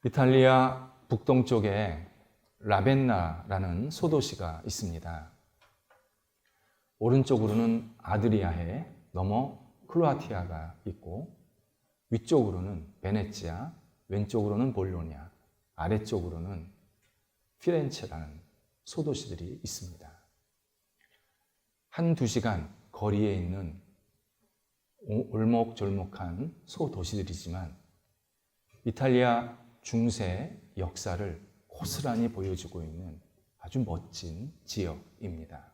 이탈리아 북동쪽에 라벤나라는 소도시가 있습니다. 오른쪽으로는 아드리아해, 넘어 크로아티아가 있고 위쪽으로는 베네치아, 왼쪽으로는 볼로냐, 아래쪽으로는 피렌체라는 소도시들이 있습니다. 한두 시간 거리에 있는 올목졸목한 소도시들이지만 이탈리아 중세 역사를 고스란히 보여주고 있는 아주 멋진 지역입니다.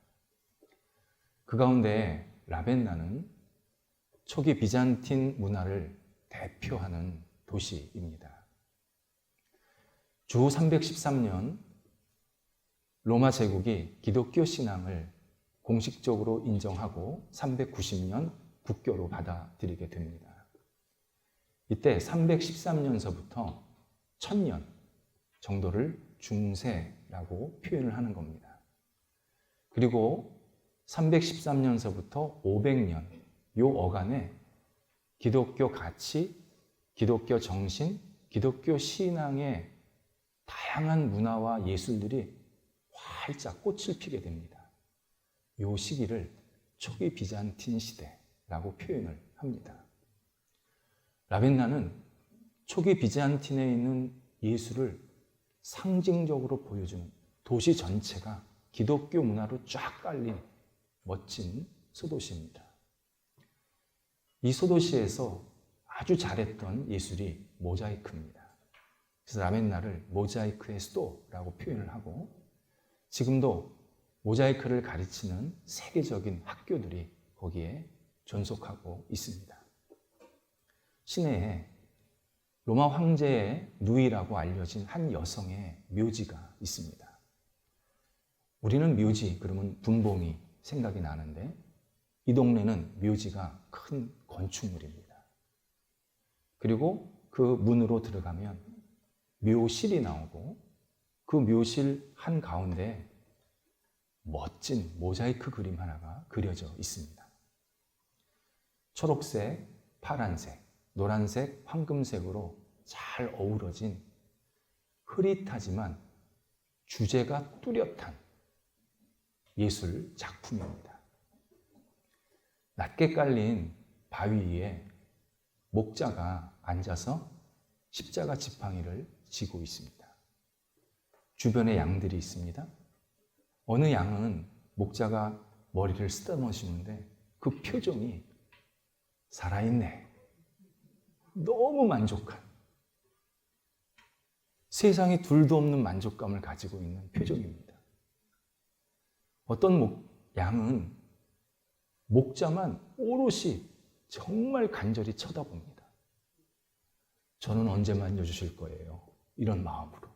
그 가운데 라벤나는 초기 비잔틴 문화를 대표하는 도시입니다. 주 313년 로마 제국이 기독교 신앙을 공식적으로 인정하고 390년 국교로 받아들이게 됩니다. 이때 313년서부터 1000년 정도를 중세라고 표현을 하는 겁니다. 그리고 313년서부터 500년 이 어간에 기독교 가치, 기독교 정신, 기독교 신앙의 다양한 문화와 예술들이 활짝 꽃을 피게 됩니다. 이 시기를 초기 비잔틴 시대라고 표현을 합니다. 라벤나는 초기 비잔틴에 있는 예술을 상징적으로 보여주는 도시 전체가 기독교 문화로 쫙 깔린 멋진 소도시입니다. 이 소도시에서 아주 잘했던 예술이 모자이크입니다. 그래서 라벤나를 모자이크의 수도라고 표현을 하고 지금도 모자이크를 가르치는 세계적인 학교들이 거기에 존속하고 있습니다. 시내에 로마 황제의 누이라고 알려진 한 여성의 묘지가 있습니다. 우리는 묘지 그러면 분봉이 생각이 나는데 이 동네는 묘지가 큰 건축물입니다. 그리고 그 문으로 들어가면 묘실이 나오고 그 묘실 한가운데 멋진 모자이크 그림 하나가 그려져 있습니다. 초록색, 파란색, 노란색, 황금색으로 잘 어우러진 흐릿하지만 주제가 뚜렷한 예술 작품입니다. 낮게 깔린 바위 위에 목자가 앉아서 십자가 지팡이를 지고 있습니다. 주변에 양들이 있습니다. 어느 양은 목자가 머리를 쓰다듬으시는데 그 표정이 살아있네. 너무 만족한, 세상에 둘도 없는 만족감을 가지고 있는 표정입니다. 어떤 양은 목자만 오롯이 정말 간절히 쳐다봅니다. 저는 언제 만져주실 거예요? 이런 마음으로.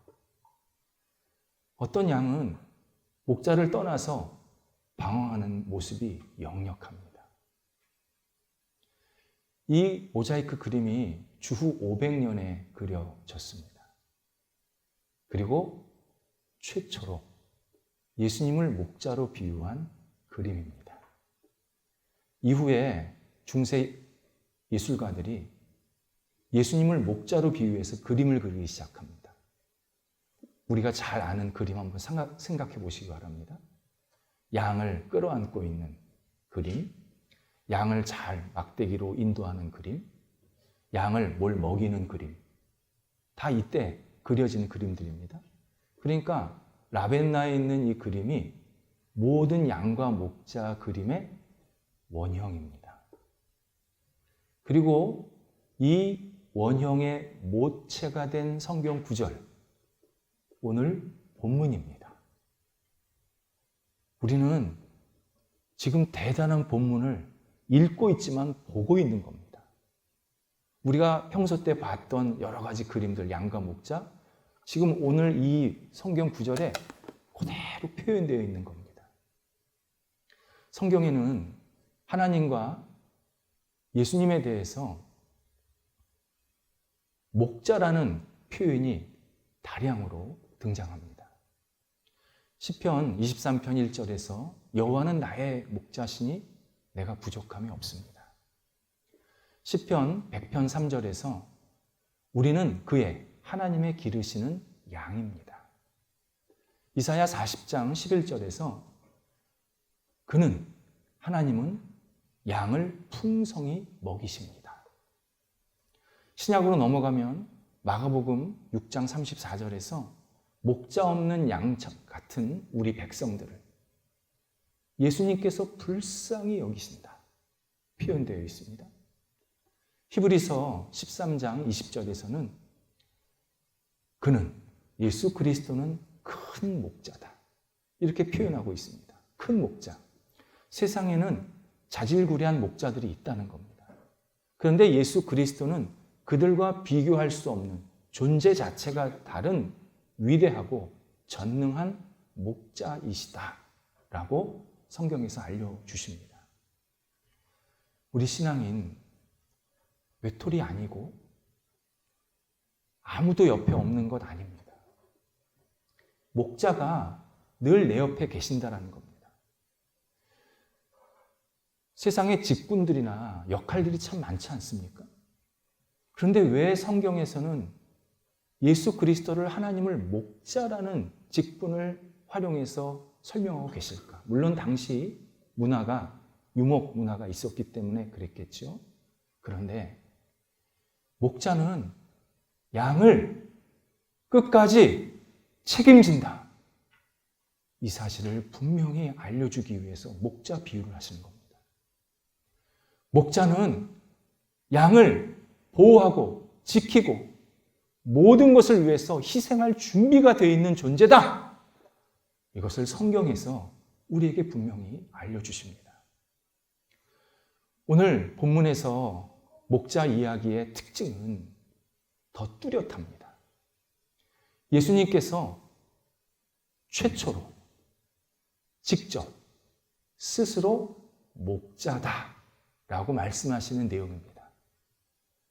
어떤 양은 목자를 떠나서 방황하는 모습이 역력합니다. 이 모자이크 그림이 주후 500년에 그려졌습니다. 그리고 최초로 예수님을 목자로 비유한 그림입니다. 이후에 중세 예술가들이 예수님을 목자로 비유해서 그림을 그리기 시작합니다. 우리가 잘 아는 그림 한번 생각해 보시기 바랍니다. 양을 끌어안고 있는 그림, 양을 잘 막대기로 인도하는 그림, 양을 뭘 먹이는 그림, 다 이때 그려진 그림들입니다. 그러니까 라벤나에 있는 이 그림이 모든 양과 목자 그림의 원형입니다. 그리고 이 원형의 모체가 된 성경 구절, 오늘 본문입니다. 우리는 지금 대단한 본문을 읽고 있지만 보고 있는 겁니다. 우리가 평소 때 봤던 여러 가지 그림들, 양과 목자, 지금 오늘 이 성경 구절에 그대로 표현되어 있는 겁니다. 성경에는 하나님과 예수님에 대해서 목자라는 표현이 다량으로 등장합니다. 시편 23편 1절에서 여호와는 나의 목자시니 내가 부족함이 없습니다. 시편 100편 3절에서 우리는 그의 하나님의 기르시는 양입니다. 이사야 40장 11절에서 하나님은 양을 풍성히 먹이십니다. 신약으로 넘어가면 마가복음 6장 34절에서 목자 없는 양 같은 우리 백성들을 예수님께서 불쌍히 여기신다 표현되어 있습니다. 히브리서 13장 20절에서는 예수 그리스도는 큰 목자다 이렇게 표현하고 있습니다. 큰 목자. 세상에는 자질구레한 목자들이 있다는 겁니다. 그런데 예수 그리스도는 그들과 비교할 수 없는 존재 자체가 다른 위대하고 전능한 목자이시다라고 성경에서 알려주십니다. 우리 신앙인 외톨이 아니고 아무도 옆에 없는 것 아닙니다. 목자가 늘 내 옆에 계신다는 겁니다. 세상에 직분들이나 역할들이 참 많지 않습니까? 그런데 왜 성경에서는 예수 그리스도를 하나님을 목자라는 직분을 활용해서 설명하고 계실까? 물론 당시 유목 문화가 있었기 때문에 그랬겠죠. 그런데 목자는 양을 끝까지 책임진다. 이 사실을 분명히 알려주기 위해서 목자 비유를 하시는 겁니다. 목자는 양을 보호하고 지키고 모든 것을 위해서 희생할 준비가 되어 있는 존재다. 이것을 성경에서 우리에게 분명히 알려주십니다. 오늘 본문에서 목자 이야기의 특징은 더 뚜렷합니다. 예수님께서 최초로 직접 스스로 목자다라고 말씀하시는 내용입니다.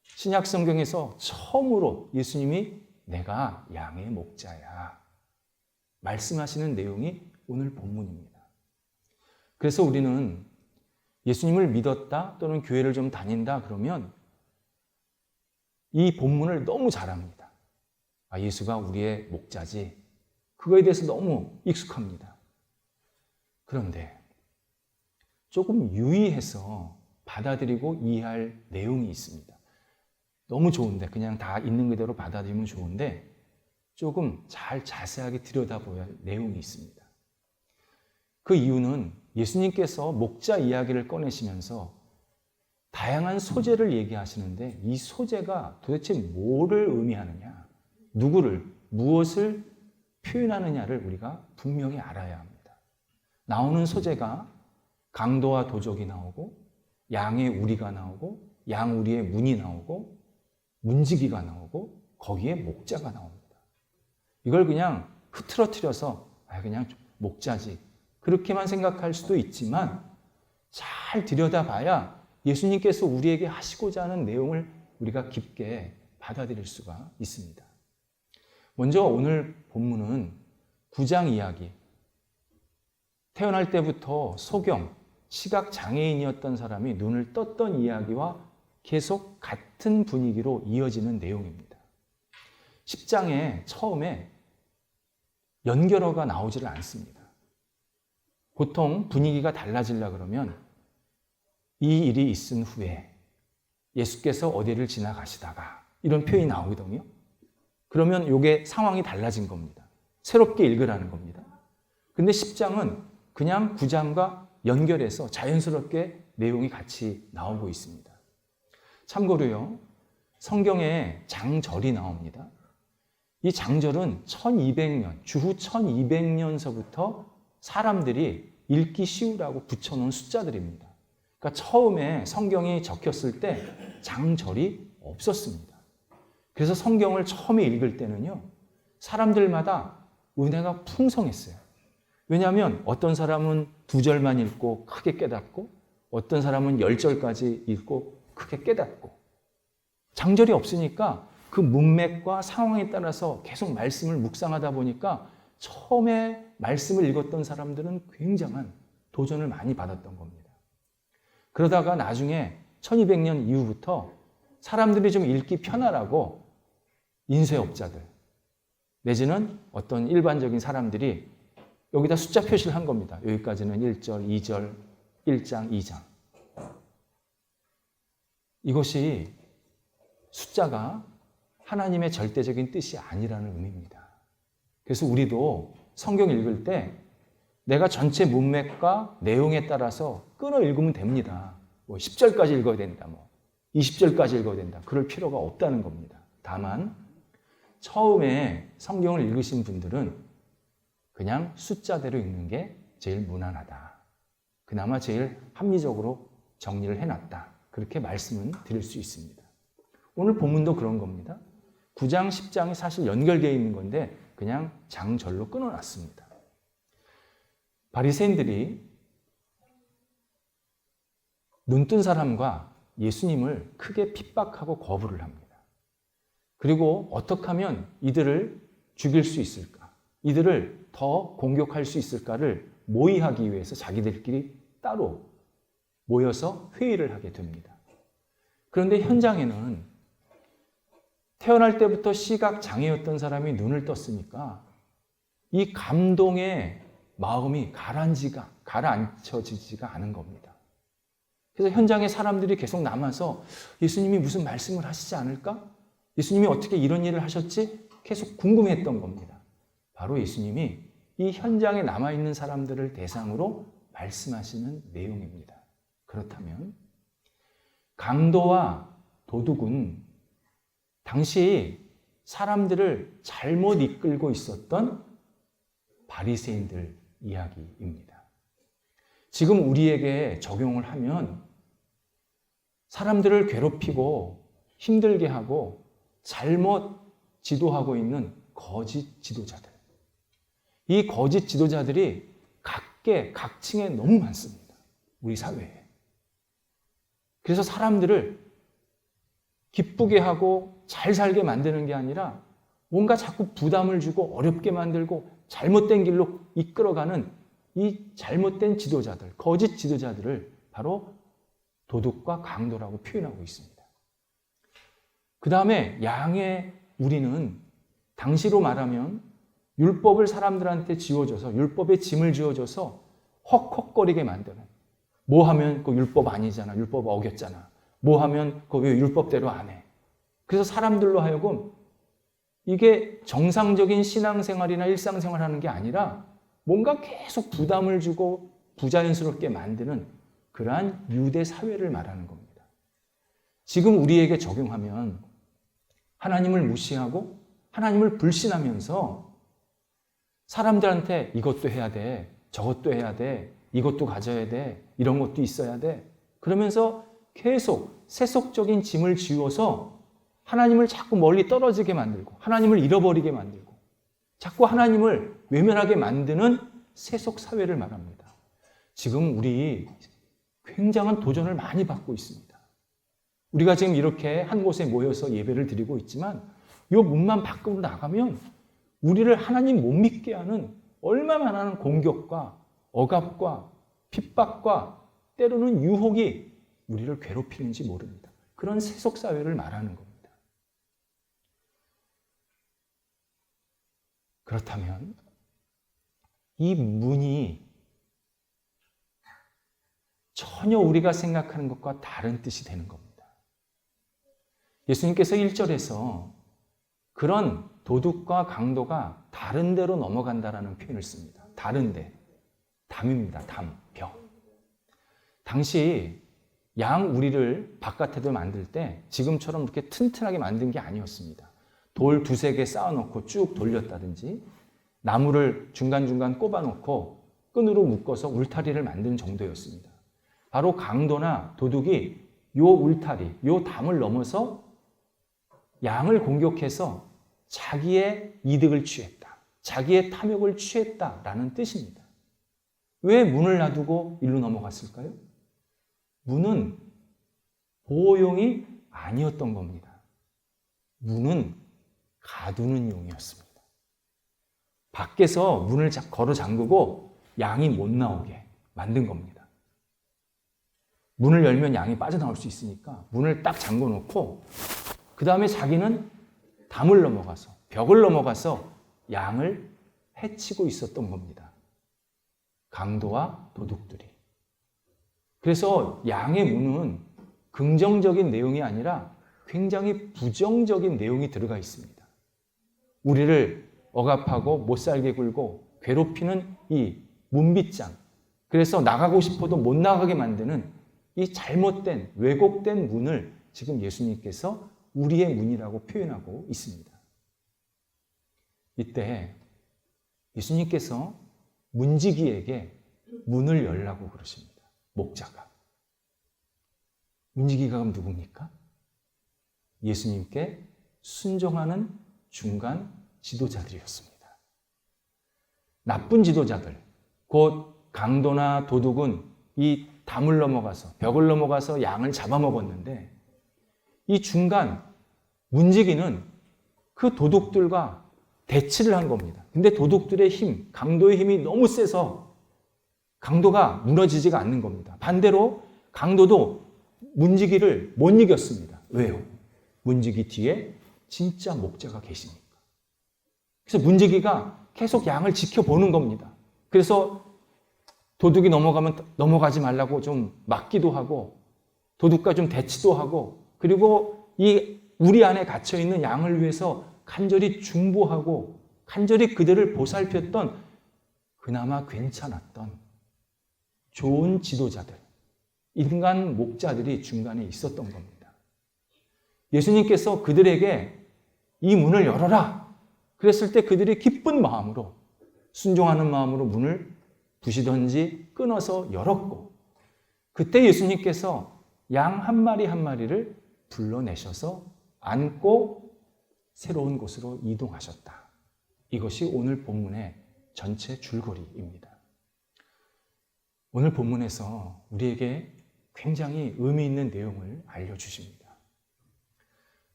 신약 성경에서 처음으로 예수님이 내가 양의 목자야 말씀하시는 내용이 오늘 본문입니다. 그래서 우리는 예수님을 믿었다 또는 교회를 좀 다닌다 그러면 이 본문을 너무 잘 압니다. 예수가 우리의 목자지. 그거에 대해서 너무 익숙합니다. 그런데 조금 유의해서 받아들이고 이해할 내용이 있습니다. 너무 좋은데 그냥 다 있는 그대로 받아들이면 좋은데 조금 잘 자세하게 들여다봐야 할 내용이 있습니다. 그 이유는 예수님께서 목자 이야기를 꺼내시면서 다양한 소재를 얘기하시는데 이 소재가 도대체 뭐를 의미하느냐, 누구를, 무엇을 표현하느냐를 우리가 분명히 알아야 합니다. 나오는 소재가 강도와 도적이 나오고 양의 우리가 나오고 양 우리의 문이 나오고 문지기가 나오고 거기에 목자가 나옵니다. 이걸 그냥 흐트러뜨려서 그냥 목자지 그렇게만 생각할 수도 있지만 잘 들여다봐야 예수님께서 우리에게 하시고자 하는 내용을 우리가 깊게 받아들일 수가 있습니다. 먼저 오늘 본문은 9장 이야기, 태어날 때부터 소경, 시각장애인이었던 사람이 눈을 떴던 이야기와 계속 같은 분위기로 이어지는 내용입니다. 10장에 처음에 연결어가 나오지를 않습니다. 보통 분위기가 달라지려 그러면 이 일이 있은 후에 예수께서 어디를 지나가시다가 이런 표현이 나오거든요. 그러면 이게 상황이 달라진 겁니다. 새롭게 읽으라는 겁니다. 근데 10장은 그냥 9장과 연결해서 자연스럽게 내용이 같이 나오고 있습니다. 참고로요, 성경에 장절이 나옵니다. 이 장절은 1200년, 주후 1200년서부터 사람들이 읽기 쉬우라고 붙여놓은 숫자들입니다. 그러니까 처음에 성경이 적혔을 때 장절이 없었습니다. 그래서 성경을 처음에 읽을 때는요, 사람들마다 은혜가 풍성했어요. 왜냐하면 어떤 사람은 2절만 읽고 크게 깨닫고 어떤 사람은 10절까지 읽고 크게 깨닫고 장절이 없으니까 그 문맥과 상황에 따라서 계속 말씀을 묵상하다 보니까 처음에 말씀을 읽었던 사람들은 굉장한 도전을 많이 받았던 겁니다. 그러다가 나중에 1200년 이후부터 사람들이 좀 읽기 편하라고 인쇄업자들 내지는 어떤 일반적인 사람들이 여기다 숫자 표시를 한 겁니다. 여기까지는 1절, 2절, 1장, 2장. 이것이 숫자가 하나님의 절대적인 뜻이 아니라는 의미입니다. 그래서 우리도 성경 읽을 때 내가 전체 문맥과 내용에 따라서 끊어 읽으면 됩니다. 뭐 10절까지 읽어야 된다, 뭐 20절까지 읽어야 된다. 그럴 필요가 없다는 겁니다. 다만 처음에 성경을 읽으신 분들은 그냥 숫자대로 읽는 게 제일 무난하다. 그나마 제일 합리적으로 정리를 해놨다. 그렇게 말씀은 드릴 수 있습니다. 오늘 본문도 그런 겁니다. 9장, 10장이 사실 연결되어 있는 건데 그냥 장절로 끊어놨습니다. 바리새인들이 눈뜬 사람과 예수님을 크게 핍박하고 거부를 합니다. 그리고 어떻게 하면 이들을 죽일 수 있을까? 이들을 더 공격할 수 있을까를 모의하기 위해서 자기들끼리 따로 모여서 회의를 하게 됩니다. 그런데 현장에는 태어날 때부터 시각 장애였던 사람이 눈을 떴으니까 이 감동의 마음이 가라앉혀지지가 않은 겁니다. 그래서 현장에 사람들이 계속 남아서 예수님이 무슨 말씀을 하시지 않을까? 예수님이 어떻게 이런 일을 하셨지? 계속 궁금했던 겁니다. 바로 예수님이 이 현장에 남아있는 사람들을 대상으로 말씀하시는 내용입니다. 그렇다면 강도와 도둑은 당시 사람들을 잘못 이끌고 있었던 바리새인들 이야기입니다. 지금 우리에게 적용을 하면 사람들을 괴롭히고 힘들게 하고 잘못 지도하고 있는 거짓 지도자들. 이 거짓 지도자들이 각층에 너무 많습니다. 우리 사회에. 그래서 사람들을 기쁘게 하고 잘 살게 만드는 게 아니라 뭔가 자꾸 부담을 주고 어렵게 만들고 잘못된 길로 이끌어가는 이 잘못된 지도자들, 거짓 지도자들을 바로 도둑과 강도라고 표현하고 있습니다. 그 다음에 양의 우리는 당시로 말하면 율법을 사람들한테 지워줘서 율법의 짐을 지워줘서 헉헉거리게 만드는, 뭐 하면 그 율법 아니잖아, 율법 어겼잖아, 뭐 하면 그 왜 율법대로 안 해. 그래서 사람들로 하여금 이게 정상적인 신앙생활이나 일상생활 하는 게 아니라 뭔가 계속 부담을 주고 부자연스럽게 만드는 그러한 유대 사회를 말하는 겁니다. 지금 우리에게 적용하면 하나님을 무시하고 하나님을 불신하면서 사람들한테 이것도 해야 돼, 저것도 해야 돼, 이것도 가져야 돼, 이런 것도 있어야 돼. 그러면서 계속 세속적인 짐을 지워서 하나님을 자꾸 멀리 떨어지게 만들고 하나님을 잃어버리게 만들고 자꾸 하나님을 외면하게 만드는 세속 사회를 말합니다. 지금 우리 굉장한 도전을 많이 받고 있습니다. 우리가 지금 이렇게 한 곳에 모여서 예배를 드리고 있지만 이 문만 밖으로 나가면 우리를 하나님 못 믿게 하는 얼마나 많은 공격과 억압과 핍박과 때로는 유혹이 우리를 괴롭히는지 모릅니다. 그런 세속 사회를 말하는 겁니다. 그렇다면 이 문이 전혀 우리가 생각하는 것과 다른 뜻이 되는 겁니다. 예수님께서 1절에서 그런 도둑과 강도가 다른 데로 넘어간다라는 표현을 씁니다. 다른 데. 담입니다. 담, 벽. 당시 양 우리를 바깥에도 만들 때 지금처럼 이렇게 튼튼하게 만든 게 아니었습니다. 돌 두세 개 쌓아놓고 쭉 돌렸다든지 나무를 중간중간 꼽아놓고 끈으로 묶어서 울타리를 만드는 정도였습니다. 바로 강도나 도둑이 요 울타리, 요 담을 넘어서 양을 공격해서 자기의 이득을 취했다. 자기의 탐욕을 취했다라는 뜻입니다. 왜 문을 놔두고 일로 넘어갔을까요? 문은 보호용이 아니었던 겁니다. 문은 가두는 용이었습니다. 밖에서 문을 걸어 잠그고 양이 못 나오게 만든 겁니다. 문을 열면 양이 빠져나올 수 있으니까 문을 딱 잠궈 놓고 그 다음에 자기는 담을 넘어가서, 벽을 넘어가서 양을 해치고 있었던 겁니다. 강도와 도둑들이. 그래서 양의 문은 긍정적인 내용이 아니라 굉장히 부정적인 내용이 들어가 있습니다. 우리를 억압하고 못살게 굴고 괴롭히는 이 문빗장, 그래서 나가고 싶어도 못 나가게 만드는 이 잘못된, 왜곡된 문을 지금 예수님께서 우리의 문이라고 표현하고 있습니다. 이때 예수님께서 문지기에게 문을 열라고 그러십니다. 목자가. 문지기가 그럼 누굽니까? 예수님께 순종하는 중간 지도자들이었습니다. 나쁜 지도자들, 곧 강도나 도둑은 이 담을 넘어가서, 벽을 넘어가서 양을 잡아먹었는데, 이 중간 문지기는 그 도둑들과 대치를 한 겁니다. 근데 도둑들의 힘, 강도의 힘이 너무 세서 강도가 무너지지가 않는 겁니다. 반대로 강도도 문지기를 못 이겼습니다. 왜요? 문지기 뒤에 진짜 목자가 계시니까. 그래서 문지기가 계속 양을 지켜보는 겁니다. 그래서 도둑이 넘어가면 넘어가지 말라고 좀 막기도 하고, 도둑과 좀 대치도 하고, 그리고 이 우리 안에 갇혀있는 양을 위해서 간절히 중보하고 간절히 그들을 보살폈던, 그나마 괜찮았던 좋은 지도자들, 인간 목자들이 중간에 있었던 겁니다. 예수님께서 그들에게 이 문을 열어라 그랬을 때 그들이 기쁜 마음으로, 순종하는 마음으로 문을 부시던지 끊어서 열었고, 그때 예수님께서 양 한 마리 한 마리를 불러내셔서 안고 새로운 곳으로 이동하셨다. 이것이 오늘 본문의 전체 줄거리입니다. 오늘 본문에서 우리에게 굉장히 의미 있는 내용을 알려주십니다.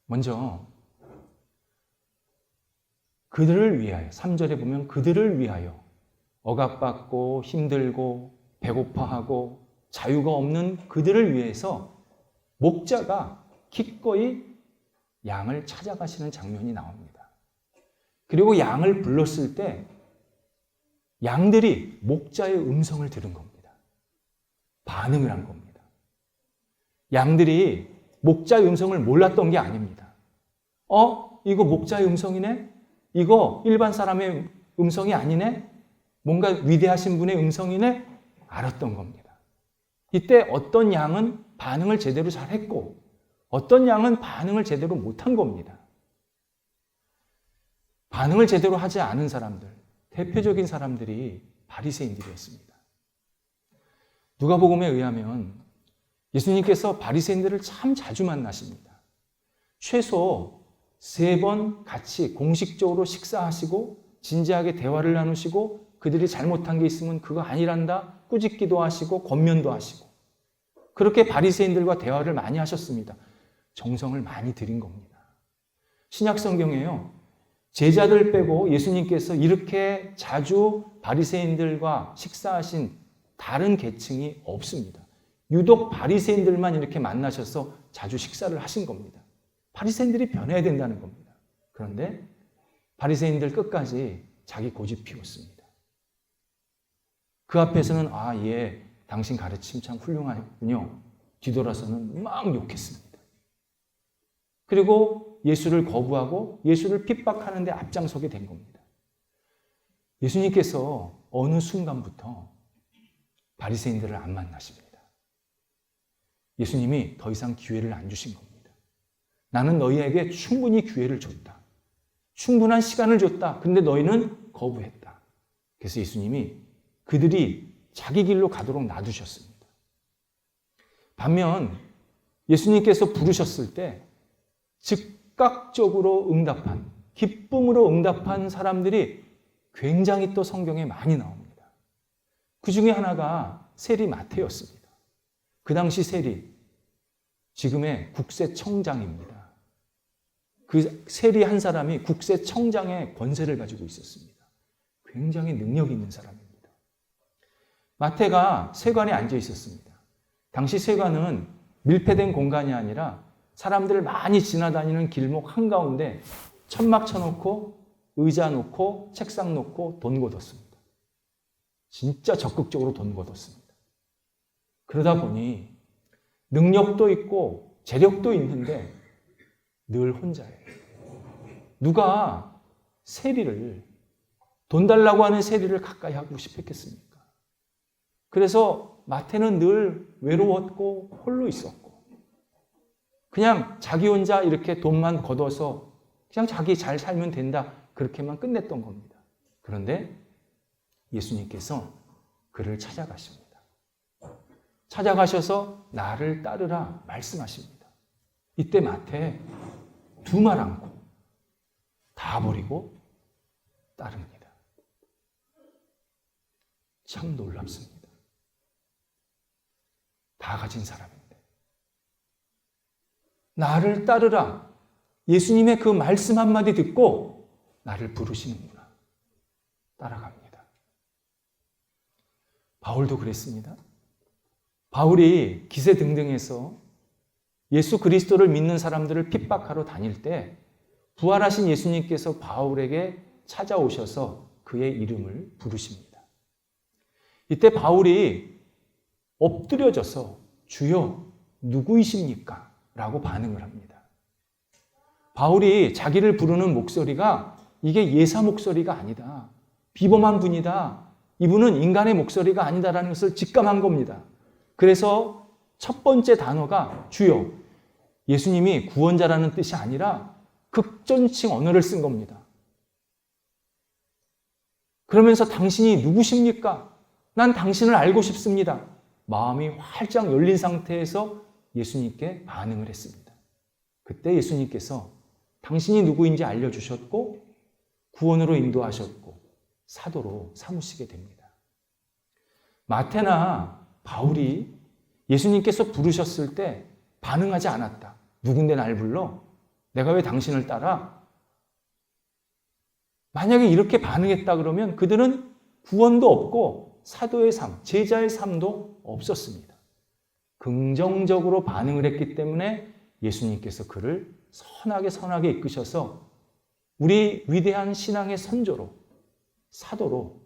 먼저 그들을 위하여, 3절에 보면 그들을 위하여 억압받고 힘들고 배고파하고 자유가 없는 그들을 위해서 목자가 기꺼이 양을 찾아가시는 장면이 나옵니다. 그리고 양을 불렀을 때 양들이 목자의 음성을 들은 겁니다. 반응을 한 겁니다. 양들이 목자의 음성을 몰랐던 게 아닙니다. 이거 목자의 음성이네? 이거 일반 사람의 음성이 아니네? 뭔가 위대하신 분의 음성이네? 알았던 겁니다. 이때 어떤 양은 반응을 제대로 잘했고 어떤 양은 반응을 제대로 못한 겁니다. 반응을 제대로 하지 않은 사람들, 대표적인 사람들이 바리새인들이었습니다. 누가복음에 의하면 예수님께서 바리새인들을 참 자주 만나십니다. 최소 3번 같이 공식적으로 식사하시고 진지하게 대화를 나누시고 그들이 잘못한 게 있으면 그거 아니란다 꾸짖기도 하시고 권면도 하시고 그렇게 바리새인들과 대화를 많이 하셨습니다. 정성을 많이 들인 겁니다. 신약 성경에요. 제자들 빼고 예수님께서 이렇게 자주 바리새인들과 식사하신 다른 계층이 없습니다. 유독 바리새인들만 이렇게 만나셔서 자주 식사를 하신 겁니다. 바리새인들이 변해야 된다는 겁니다. 그런데 바리새인들 끝까지 자기 고집 피웠습니다. 그 앞에서는 예, 당신 가르침 참 훌륭하군요. 뒤돌아서는 막 욕했습니다. 그리고 예수를 거부하고 예수를 핍박하는 데 앞장서게 된 겁니다. 예수님께서 어느 순간부터 바리새인들을 안 만나십니다. 예수님이 더 이상 기회를 안 주신 겁니다. 나는 너희에게 충분히 기회를 줬다. 충분한 시간을 줬다. 근데 너희는 거부했다. 그래서 예수님이 그들이 자기 길로 가도록 놔두셨습니다. 반면 예수님께서 부르셨을 때 즉각적으로 응답한, 기쁨으로 응답한 사람들이 굉장히 또 성경에 많이 나옵니다. 그 중에 하나가 세리 마태였습니다. 그 당시 세리, 지금의 국세청장입니다. 그 세리 한 사람이 국세청장의 권세를 가지고 있었습니다. 굉장히 능력 있는 사람입니다. 마태가 세관에 앉아 있었습니다. 당시 세관은 밀폐된 공간이 아니라 사람들 많이 지나다니는 길목 한가운데 천막 쳐놓고 의자 놓고 책상 놓고 돈 걷었습니다. 진짜 적극적으로 돈 걷었습니다. 그러다 보니 능력도 있고 재력도 있는데 늘 혼자예요. 누가 세리를, 돈 달라고 하는 세리를 가까이 하고 싶었겠습니까? 그래서 마태는 늘 외로웠고 홀로 있었고 그냥 자기 혼자 이렇게 돈만 걷어서 그냥 자기 잘 살면 된다, 그렇게만 끝냈던 겁니다. 그런데 예수님께서 그를 찾아가십니다. 찾아가셔서 나를 따르라 말씀하십니다. 이때 마태 두 말 않고 다 버리고 따릅니다. 참 놀랍습니다. 다 가진 사람인데 나를 따르라, 예수님의 그 말씀 한마디 듣고 나를 부르시는구나. 따라갑니다. 바울도 그랬습니다. 바울이 기세등등해서 예수 그리스도를 믿는 사람들을 핍박하러 다닐 때 부활하신 예수님께서 바울에게 찾아오셔서 그의 이름을 부르십니다. 이때 바울이 엎드려져서 주여 누구이십니까? 라고 반응을 합니다. 바울이 자기를 부르는 목소리가 이게 예사 목소리가 아니다, 비범한 분이다, 이분은 인간의 목소리가 아니다라는 것을 직감한 겁니다. 그래서 첫 번째 단어가 주여, 예수님이 구원자라는 뜻이 아니라 극존칭 언어를 쓴 겁니다. 그러면서 당신이 누구십니까? 난 당신을 알고 싶습니다. 마음이 활짝 열린 상태에서 예수님께 반응을 했습니다. 그때 예수님께서 당신이 누구인지 알려주셨고 구원으로 인도하셨고 사도로 삼으시게 됩니다. 마태나 바울이 예수님께서 부르셨을 때 반응하지 않았다. 누군데 날 불러? 내가 왜 당신을 따라? 만약에 이렇게 반응했다 그러면 그들은 구원도 없고 사도의 삶, 제자의 삶도 없었습니다. 긍정적으로 반응을 했기 때문에 예수님께서 그를 선하게 이끄셔서 우리 위대한 신앙의 선조로, 사도로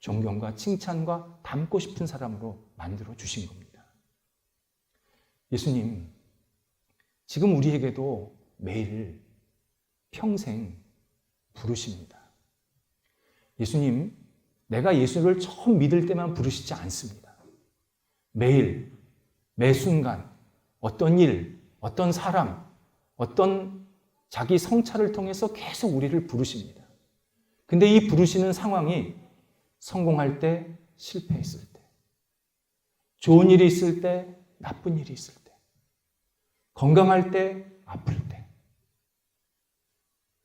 존경과 칭찬과 닮고 싶은 사람으로 만들어 주신 겁니다. 예수님, 지금 우리에게도 매일 평생 부르십니다. 예수님, 내가 예수를 처음 믿을 때만 부르시지 않습니다. 매일, 매 순간, 어떤 일, 어떤 사람, 어떤 자기 성찰을 통해서 계속 우리를 부르십니다. 근데 이 부르시는 상황이 성공할 때, 실패했을 때, 좋은 일이 있을 때, 나쁜 일이 있을 때, 건강할 때, 아플 때,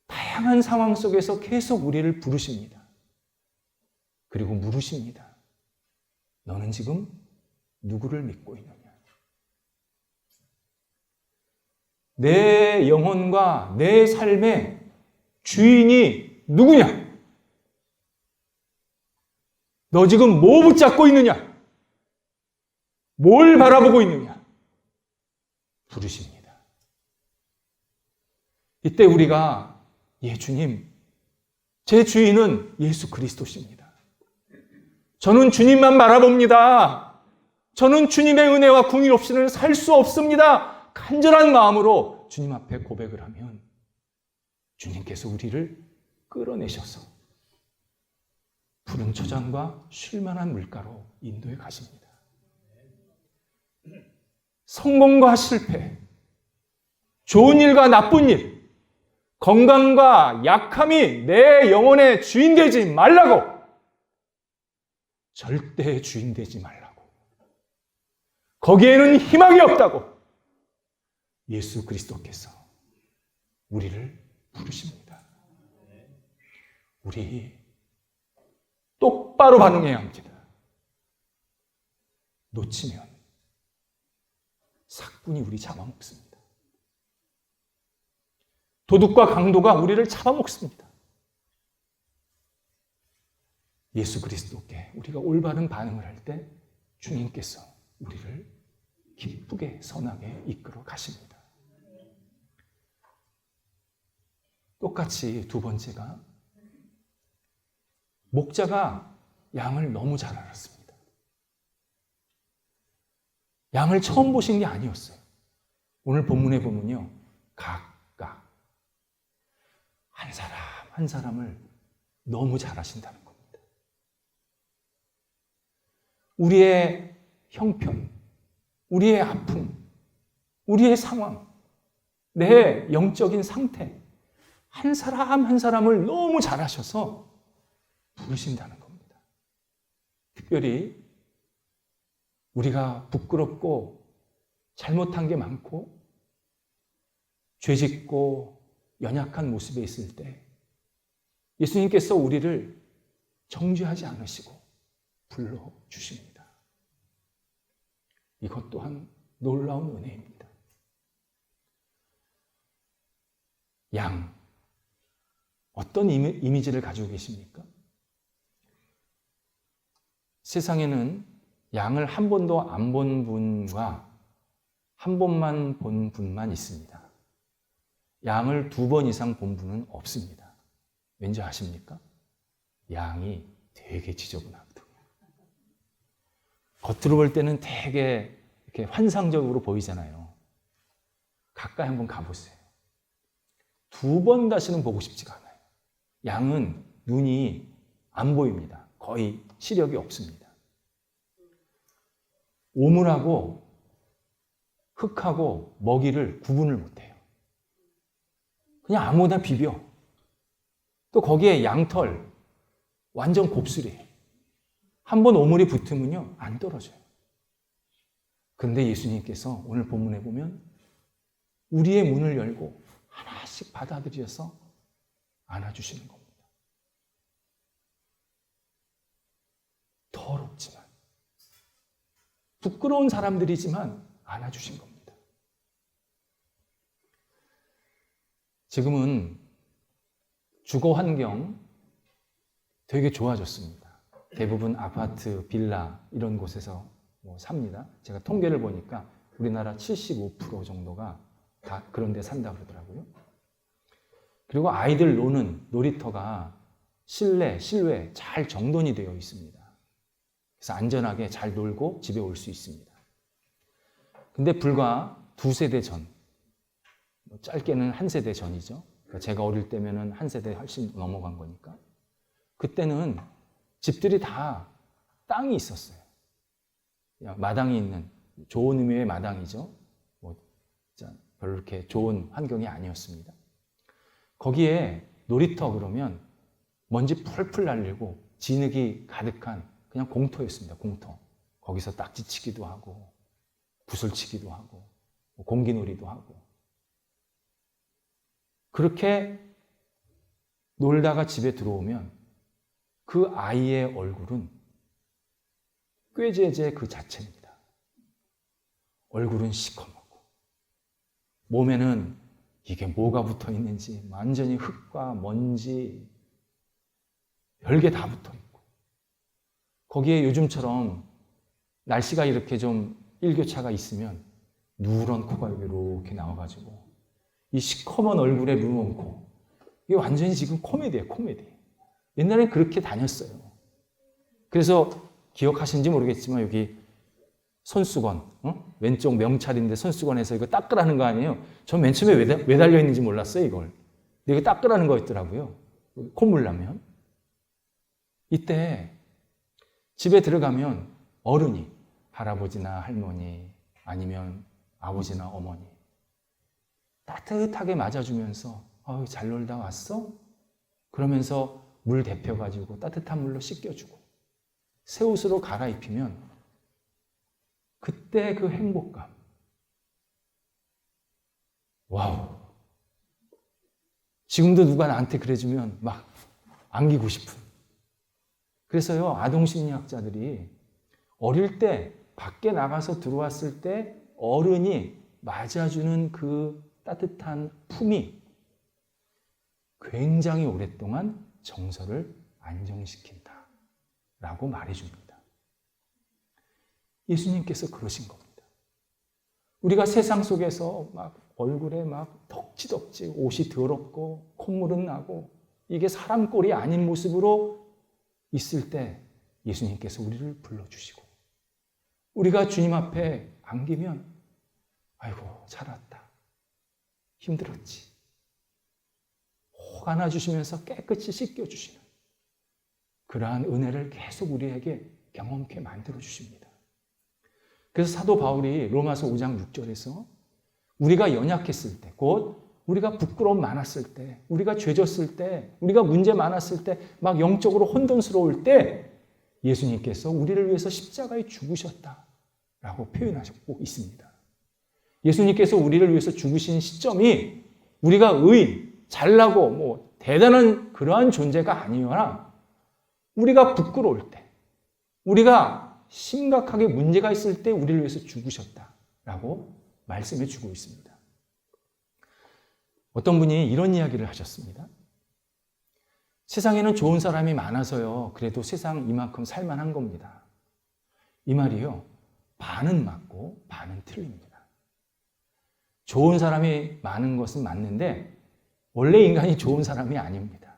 다양한 상황 속에서 계속 우리를 부르십니다. 그리고 물으십니다. 너는 지금 누구를 믿고 있느냐? 내 영혼과 내 삶의 주인이 누구냐? 너 지금 뭐 붙잡고 있느냐? 뭘 바라보고 있느냐? 부르십니다. 이때 우리가 예, 주님, 제 주인은 예수 그리스도십니다. 저는 주님만 바라봅니다. 저는 주님의 은혜와 궁일 없이는 살 수 없습니다. 간절한 마음으로 주님 앞에 고백을 하면 주님께서 우리를 끌어내셔서 푸른 초장과 쉴만한 물가로 인도해 가십니다. 성공과 실패, 좋은 일과 나쁜 일, 건강과 약함이 내 영혼의 주인 되지 말라고, 절대 주인 되지 말라고, 거기에는 희망이 없다고 예수 그리스도께서 우리를 부르십니다. 우리 똑바로 반응해야 합니다. 놓치면 삭분이 우리 잡아먹습니다. 도둑과 강도가 우리를 잡아먹습니다. 예수 그리스도께 우리가 올바른 반응을 할 때 주님께서 우리를 기쁘게 선하게 이끌어 가십니다. 똑같이 두 번째가 목자가 양을 너무 잘 알았습니다. 양을 처음 보신 게 아니었어요. 오늘 본문에 보면요, 각각 한 사람 한 사람을 너무 잘 아신다는 겁니다. 우리의 형편, 우리의 아픔, 우리의 상황, 내 영적인 상태, 한 사람 한 사람을 너무 잘 아셔서 부르신다는 겁니다. 특별히 우리가 부끄럽고 잘못한 게 많고 죄짓고 연약한 모습에 있을 때 예수님께서 우리를 정죄하지 않으시고 불러주십니다. 이것 또한 놀라운 은혜입니다. 양, 어떤 이미지를 가지고 계십니까? 세상에는 양을 한 번도 안 본 분과 한 번만 본 분만 있습니다. 양을 2번 이상 본 분은 없습니다. 왠지 아십니까? 양이 되게 지저분하거든요. 겉으로 볼 때는 되게 이렇게 환상적으로 보이잖아요. 가까이 한번 가보세요. 2번 다시는 보고 싶지가 않아요. 양은 눈이 안 보입니다. 거의 시력이 없습니다. 오물하고 흙하고 먹이를 구분을 못해요. 그냥 아무나 비벼. 또 거기에 양털, 완전 곱슬이에요. 한번 오물이 붙으면요, 안 떨어져요. 그런데 예수님께서 오늘 본문에 보면 우리의 문을 열고 하나씩 받아들여서 안아주시는 겁니다. 더럽지만, 부끄러운 사람들이지만 안아주신 겁니다. 지금은 주거 환경 되게 좋아졌습니다. 대부분 아파트, 빌라 이런 곳에서 삽니다. 제가 통계를 보니까 우리나라 75% 정도가 다 그런 데 산다고 그러더라고요. 그리고 아이들 노는 놀이터가 실내, 실외 잘 정돈이 되어 있습니다. 그래서 안전하게 잘 놀고 집에 올 수 있습니다. 근데 불과 2세대 전, 짧게는 1세대 전이죠. 그러니까 제가 어릴 때면은 1세대 훨씬 넘어간 거니까. 그때는 집들이 다 땅이 있었어요. 마당이 있는, 좋은 의미의 마당이죠. 별로 이렇게 좋은 환경이 아니었습니다. 거기에 놀이터 그러면 먼지 풀풀 날리고 진흙이 가득한 그냥 공터였습니다. 공터. 거기서 딱지치기도 하고 구슬치기도 하고 공기놀이도 하고 그렇게 놀다가 집에 들어오면 그 아이의 얼굴은 꾀죄죄 그 자체입니다. 얼굴은 시커멓고 몸에는 이게 뭐가 붙어 있는지 완전히 흙과 먼지 별게 다 붙어 있고 거기에 요즘처럼 날씨가 이렇게 좀 일교차가 있으면 누런 코가 이렇게 나와가지고 이 시커먼 얼굴에 누런 코 이게 완전히 지금 코미디예요. 코미디. 옛날에 그렇게 다녔어요. 그래서 기억하시는지 모르겠지만 여기 손수건 왼쪽 명찰인데 손수건에서 이거 닦으라는 거 아니에요. 전 맨 처음에 왜 달려있는지 몰랐어요. 이걸. 근데 이거 닦으라는 거였더라고요. 콧물 나면. 이때 집에 들어가면 어른이 할아버지나 할머니 아니면 아버지나 어머니 따뜻하게 맞아주면서 잘 놀다 왔어? 그러면서 물 데펴가지고 따뜻한 물로 씻겨주고 새 옷으로 갈아입히면 그때 그 행복감 와우. 지금도 누가 나한테 그래주면 막 안기고 싶은. 그래서요, 아동심리학자들이 어릴 때 밖에 나가서 들어왔을 때 어른이 맞아주는 그 따뜻한 품이 굉장히 오랫동안 정서를 안정시킨다 라고 말해줍니다. 예수님께서 그러신 겁니다. 우리가 세상 속에서 막 얼굴에 막 덕지덕지 옷이 더럽고 콧물은 나고 이게 사람 꼴이 아닌 모습으로 있을 때 예수님께서 우리를 불러주시고 우리가 주님 앞에 안기면 아이고 잘 왔다. 힘들었지. 혹 안아주시면서 깨끗이 씻겨주시는 그러한 은혜를 계속 우리에게 경험케 만들어주십니다. 그래서 사도 바울이 로마서 5장 6절에서 우리가 연약했을 때, 곧 우리가 부끄러움 많았을 때, 우리가 죄졌을 때, 우리가 문제 많았을 때, 막 영적으로 혼돈스러울 때 예수님께서 우리를 위해서 십자가에 죽으셨다라고 표현하고 있습니다. 예수님께서 우리를 위해서 죽으신 시점이 우리가 의인, 잘나고 대단한 그러한 존재가 아니라 우리가 부끄러울 때, 우리가 심각하게 문제가 있을 때 우리를 위해서 죽으셨다라고 말씀해 주고 있습니다. 어떤 분이 이런 이야기를 하셨습니다. 세상에는 좋은 사람이 많아서요. 그래도 세상 이만큼 살만한 겁니다. 이 말이요. 반은 맞고 반은 틀립니다. 좋은 사람이 많은 것은 맞는데 원래 인간이 좋은 사람이 아닙니다.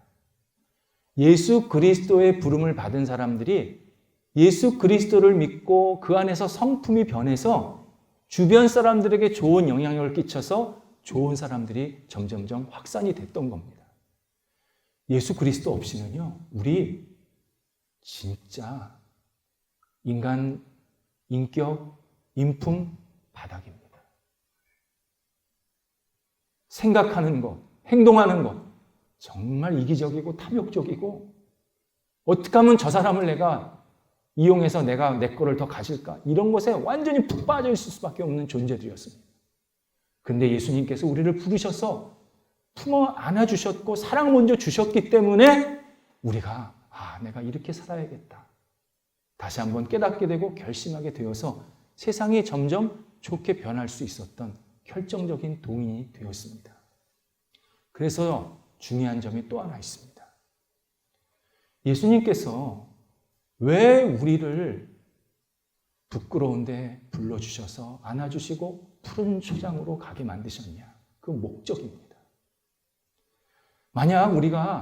예수 그리스도의 부름을 받은 사람들이 예수 그리스도를 믿고 그 안에서 성품이 변해서 주변 사람들에게 좋은 영향력을 끼쳐서 좋은 사람들이 점점점 확산이 됐던 겁니다. 예수 그리스도 없이는요, 우리 진짜 인간 인격, 인품 바닥입니다. 생각하는 것, 행동하는 것 정말 이기적이고 탐욕적이고 어떻게 하면 저 사람을 내가 이용해서 내가 내 거를 더 가질까? 이런 것에 완전히 푹 빠져 있을 수밖에 없는 존재들이었습니다. 그런데 예수님께서 우리를 부르셔서 품어 안아주셨고 사랑 먼저 주셨기 때문에 우리가 내가 이렇게 살아야겠다. 다시 한번 깨닫게 되고 결심하게 되어서 세상이 점점 좋게 변할 수 있었던 결정적인 동인이 되었습니다. 그래서 중요한 점이 또 하나 있습니다. 예수님께서 왜 우리를 부끄러운데 불러주셔서 안아주시고 푸른 초장으로 가게 만드셨냐? 그 목적입니다. 만약 우리가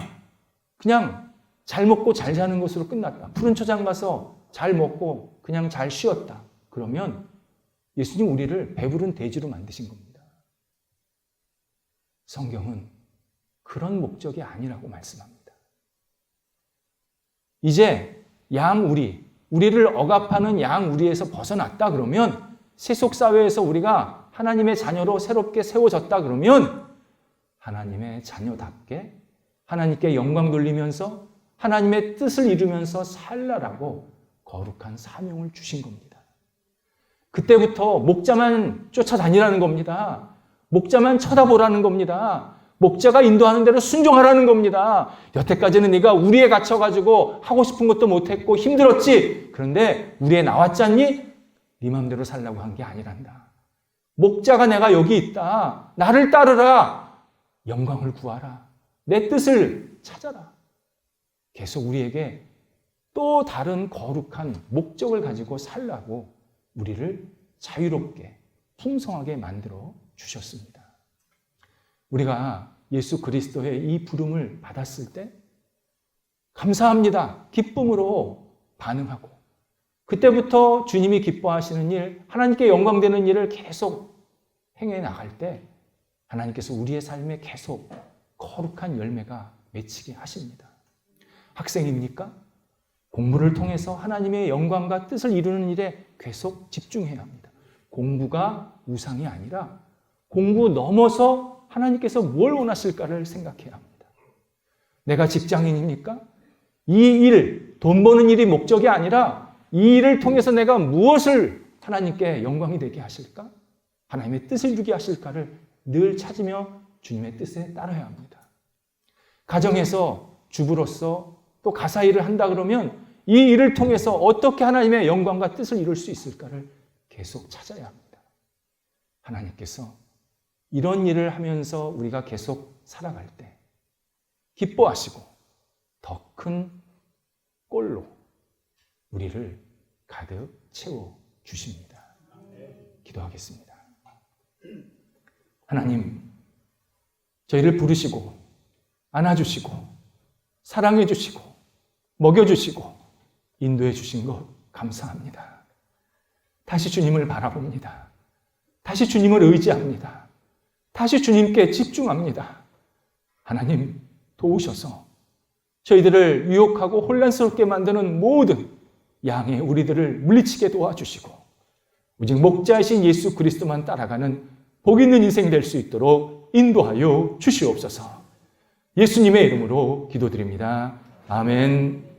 그냥 잘 먹고 잘 사는 것으로 끝났다. 푸른 초장 가서 잘 먹고 그냥 잘 쉬었다. 그러면 예수님 우리를 배부른 돼지로 만드신 겁니다. 성경은 그런 목적이 아니라고 말씀합니다. 이제 우리를 억압하는 양우리에서 벗어났다 그러면 세속사회에서 우리가 하나님의 자녀로 새롭게 세워졌다 그러면 하나님의 자녀답게 하나님께 영광 돌리면서 하나님의 뜻을 이루면서 살라라고 거룩한 사명을 주신 겁니다. 그때부터 목자만 쫓아다니라는 겁니다. 목자만 쳐다보라는 겁니다. 목자가 인도하는 대로 순종하라는 겁니다. 여태까지는 네가 우리에 갇혀가지고 하고 싶은 것도 못했고 힘들었지. 그런데 우리에 나왔잖니? 네 맘대로 살라고 한 게 아니란다. 목자가 내가 여기 있다. 나를 따르라. 영광을 구하라. 내 뜻을 찾아라. 계속 우리에게 또 다른 거룩한 목적을 가지고 살라고 우리를 자유롭게 풍성하게 만들어 주셨습니다. 우리가 예수 그리스도의 이 부름을 받았을 때 감사합니다. 기쁨으로 반응하고 그때부터 주님이 기뻐하시는 일, 하나님께 영광되는 일을 계속 행해 나갈 때 하나님께서 우리의 삶에 계속 거룩한 열매가 맺히게 하십니다. 학생입니까? 공부를 통해서 하나님의 영광과 뜻을 이루는 일에 계속 집중해야 합니다. 공부가 우상이 아니라 공부 넘어서 하나님께서 뭘 원하실까를 생각해야 합니다. 내가 직장인입니까? 이 일, 돈 버는 일이 목적이 아니라 이 일을 통해서 내가 무엇을 하나님께 영광이 되게 하실까? 하나님의 뜻을 이루게 하실까를 늘 찾으며 주님의 뜻에 따라야 합니다. 가정에서 주부로서 또 가사 일을 한다 그러면 이 일을 통해서 어떻게 하나님의 영광과 뜻을 이룰 수 있을까를 계속 찾아야 합니다. 하나님께서 이런 일을 하면서 우리가 계속 살아갈 때 기뻐하시고 더 큰 꼴로 우리를 가득 채워 주십니다. 기도하겠습니다. 하나님, 저희를 부르시고 안아주시고 사랑해주시고 먹여주시고 인도해주신 것 감사합니다. 다시 주님을 바라봅니다. 다시 주님을 의지합니다. 다시 주님께 집중합니다. 하나님, 도우셔서 저희들을 유혹하고 혼란스럽게 만드는 모든 양의 우리들을 물리치게 도와주시고 오직 목자이신 예수 그리스도만 따라가는 복 있는 인생 될 수 있도록 인도하여 주시옵소서. 예수님의 이름으로 기도드립니다. 아멘.